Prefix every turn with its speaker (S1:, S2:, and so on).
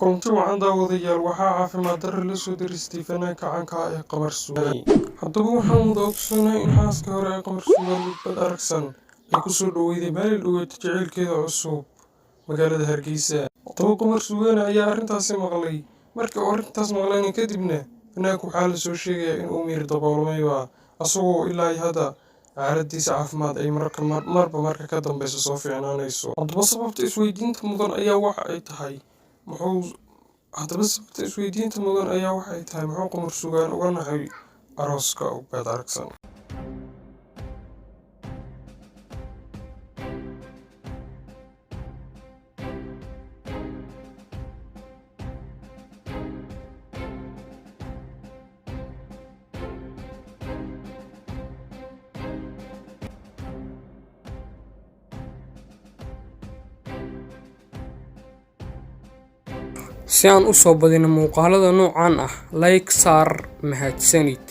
S1: كنت وعند وضيال وحا في مدر لسود الاستيفانا كعنكا قمر سوغاني حطبو محمد أقصنا إن حاسك هراء قمر سوغاني Ugbaad Aragsan يكسو دويدي بالي دويد تجعيل كذا عصوب مقالة هرقيسة طبو قمر سوغاني أيا أرنتاسي مغلي markii arintaas maqleen kadibna fanaanku waxa la soo sheegay in uu miir daboolmay asagoo ilaa hadda xaaladiisa caafimaad ay marka ka dambayso soo fiicnaanayso haddaba sababta isweydiinta mudan ayaa waxa ay tahay muxuu Qamar Suugaani uga naxay Arooska Ugbaad Aragsan
S2: si aan u soo badino muuqaalada noocan ah like saar mahadsanid